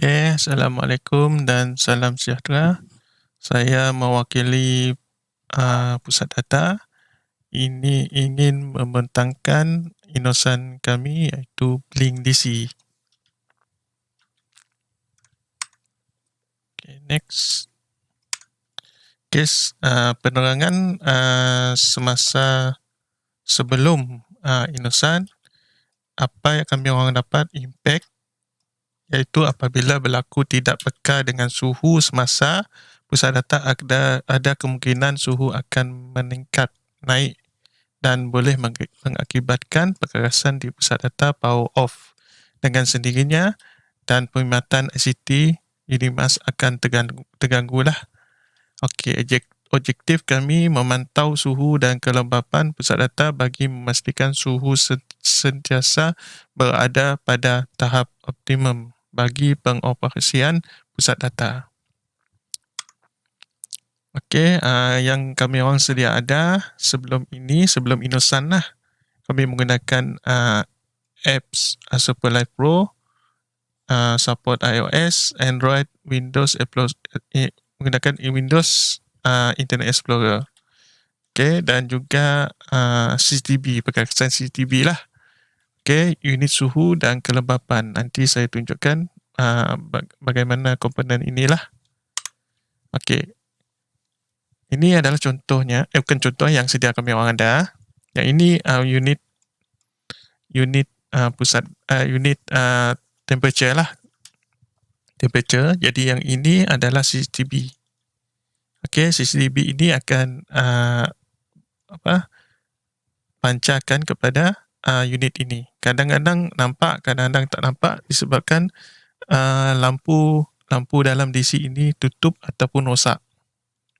Okay, Assalamualaikum dan salam sejahtera. Saya mewakili Pusat Data. Ini ingin membentangkan inosan kami iaitu Blink DC. Okay, next. Kes penerangan semasa sebelum inosan, apa yang kami orang dapat impact iaitu apabila berlaku tidak peka dengan suhu semasa, pusat data ada kemungkinan suhu akan meningkat, naik dan boleh mengakibatkan perkerasan di pusat data power off dengan sendirinya dan perkhidmatan ICT UNIMAS akan terganggulah. Okey, objektif kami memantau suhu dan kelembapan pusat data bagi memastikan suhu sentiasa berada pada tahap optimum bagi pengoperasian pusat data. Okey, yang kami orang sedia ada sebelum inosan lah. Kami menggunakan apps Superlight Pro, support iOS, Android, Windows, menggunakan Windows Internet Explorer. Okey, dan juga CCTV, perkerasan CCTV lah. Okey, unit suhu dan kelembapan. Nanti saya tunjukkan bagaimana komponen inilah. Okey. Ini adalah contohnya, bukan contoh yang sedia kami orang ada. Yang ini unit pusat unit temperature lah. Temperature. Jadi yang ini adalah CCTV. Okey, CCTV ini akan pancarkan kepada unit ini. Kadang-kadang nampak, kadang-kadang tak nampak disebabkan lampu dalam DC ini tutup ataupun rosak.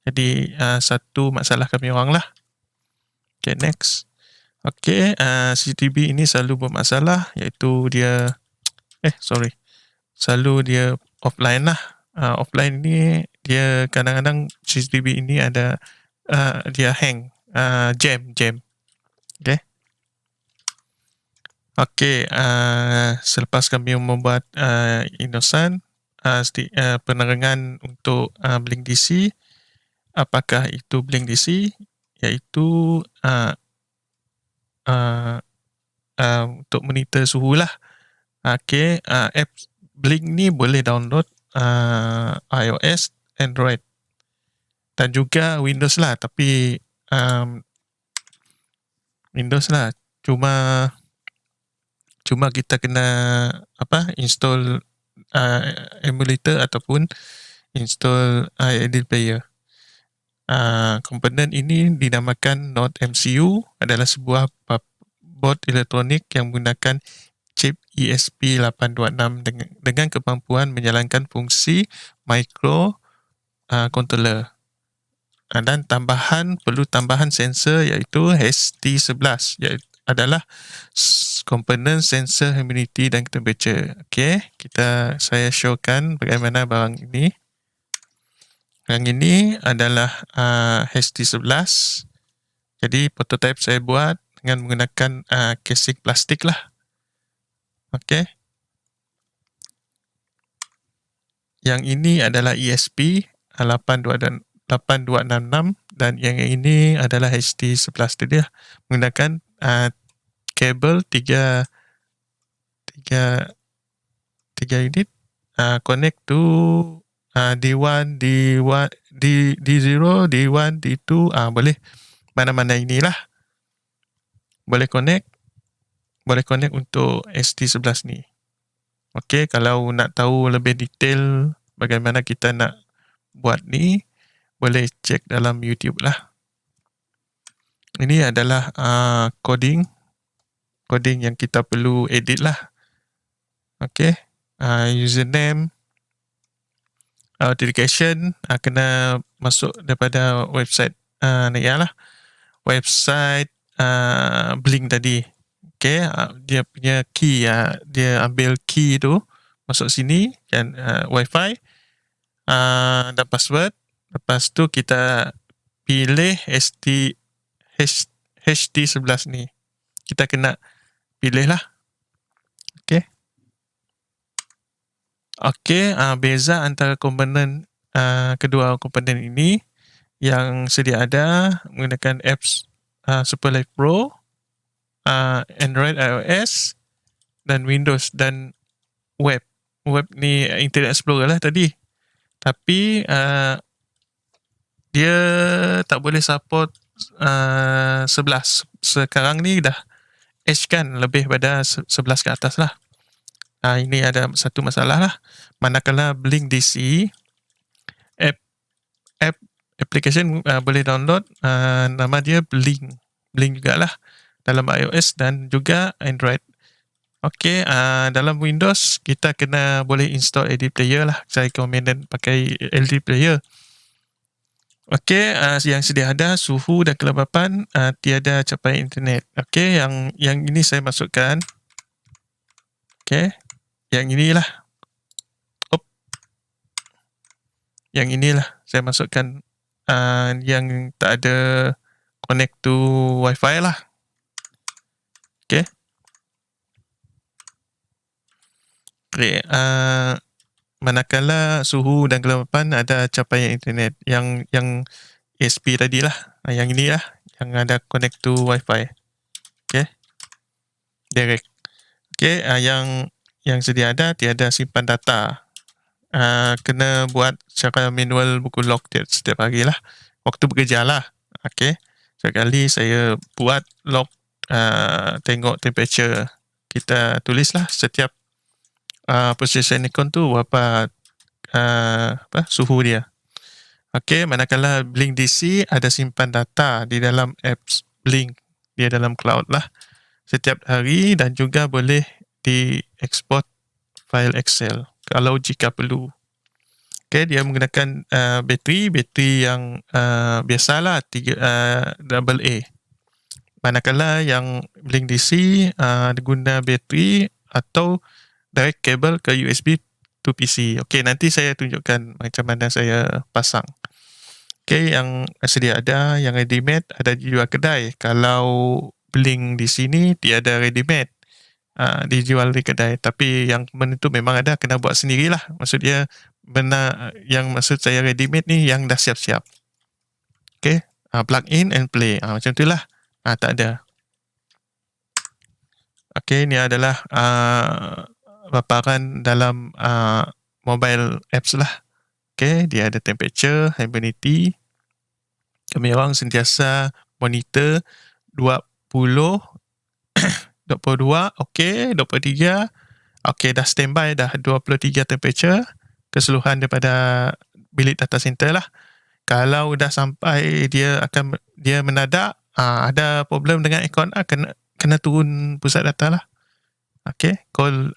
Jadi satu masalah kami orang lah. Okay, next. Okay, CCTV ini selalu bermasalah iaitu dia selalu dia offline lah. Offline ni dia kadang-kadang CCTV ini ada dia hang, jam. Okay. Okay, selepas kami membuat inosan penerangan untuk Blink DC, apakah itu Blink DC? Iaitu untuk monitor suhu lah. Okay, apps Blink ni boleh download iOS, Android dan juga Windows lah. Tapi Windows lah. Cuma kita kena install emulator ataupun install edit player. Komponen ini dinamakan Node MCU, adalah sebuah board elektronik yang menggunakan chip ESP826 dengan kemampuan menjalankan fungsi micro controller. Dan perlu tambahan sensor iaitu HT11, iaitu adalah komponen sensor humidity dan temperature. Okey, saya showkan bagaimana barang ini. Yang ini adalah HT11. Jadi prototype saya buat dengan menggunakan casing plastik lah. Okey. Yang ini adalah ESP8266 dan yang ini adalah HT11 tadi lah. Menggunakan kabel 3 unit, connect to D1, D0, D1, D2, boleh mana-mana inilah. Boleh connect untuk ST11 ni. Okey, kalau nak tahu lebih detail bagaimana kita nak buat ni, boleh cek dalam YouTube lah. Ini adalah coding yang kita perlu edit lah. Okey, username, authentication kena masuk daripada website website Blink tadi. Okey, dia punya key, dia ambil key tu masuk sini dan wifi dan password. Lepas tu kita pilih HT11 ni. Kita kena pilih lah. Okey. Okey, beza antara komponen kedua komponen ini yang sedia ada menggunakan apps Superlight Pro, Android, iOS dan Windows dan web. Web ni Internet Explorer lah tadi. Tapi dia tak boleh support 11. Sekarang ni dah edge kan, lebih pada 11 ke atas lah. Ini ada satu masalah lah. Manakala Blink DC, app application boleh download, nama dia Blink. Blink jugalah dalam iOS dan juga Android. Okey, dalam Windows kita kena boleh install LD Player lah. Saya recommend pakai LD Player. Okey, yang sedia ada suhu dan kelembapan, tiada capaian internet. Okey, yang ini saya masukkan. Okey, yang inilah. Yang inilah saya masukkan yang tak ada connect to Wi-Fi lah. Okey. Manakala suhu dan kelembapan ada capaian internet yang ASP tadi lah, yang ini lah yang ada connect to Wi-Fi. Okey, direct. Okey, yang sedia ada tiada simpan data. Kena buat secara manual buku log setiap hari lah, waktu bekerja lah. Okey, setiap kali saya buat log, tengok temperature, kita tulislah setiap position icon tu berapa suhu dia. Okey, manakala Blink DC ada simpan data di dalam apps Blink, dia dalam cloud lah setiap hari dan juga boleh dieksport file Excel kalau jika perlu. Okey, dia menggunakan bateri yang biasalah AA. Manakala yang Blink DC guna bateri atau direct cable ke USB to PC. Okey, nanti saya tunjukkan macam mana saya pasang. Okey, yang sedia ada, yang ready-made ada dijual kedai. Kalau Blink di sini tiada ready-made, dijual di kedai. Tapi yang benda tu memang ada, kena buat sendirilah. Maksud dia benar, yang maksud saya ready-made ni yang dah siap-siap. Okey, plug in and play. Macam tu lah. Tak ada. Okey, ni adalah paparan dalam mobile apps lah. Okey, dia ada temperature, humidity. Kami orang sentiasa monitor 20, 22, okey, 23. Okey, dah standby dah 23 temperature keseluruhan daripada bilik data center lah. Kalau dah sampai dia menadak, ada problem dengan aircon, kena turun pusat data lah. Okey, call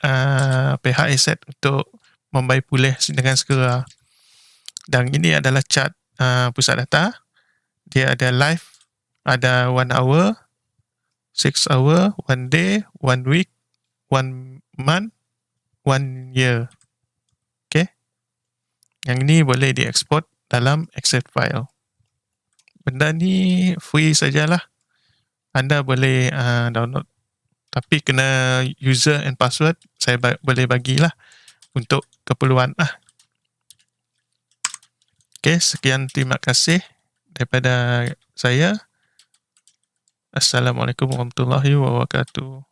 pihak aset untuk membaik pulih dengan segera. Dan ini adalah chart pusat data. Dia ada live, ada 1 hour, 6 hour, 1 day, 1 week, 1 month, 1 year. Okay. Yang ini boleh dieksport dalam Excel file. Benda ni free sajalah. Anda boleh download. Tapi kena user and password saya boleh bagilah untuk keperluan lah. Okay, sekian, terima kasih daripada saya. Assalamualaikum warahmatullahi wabarakatuh.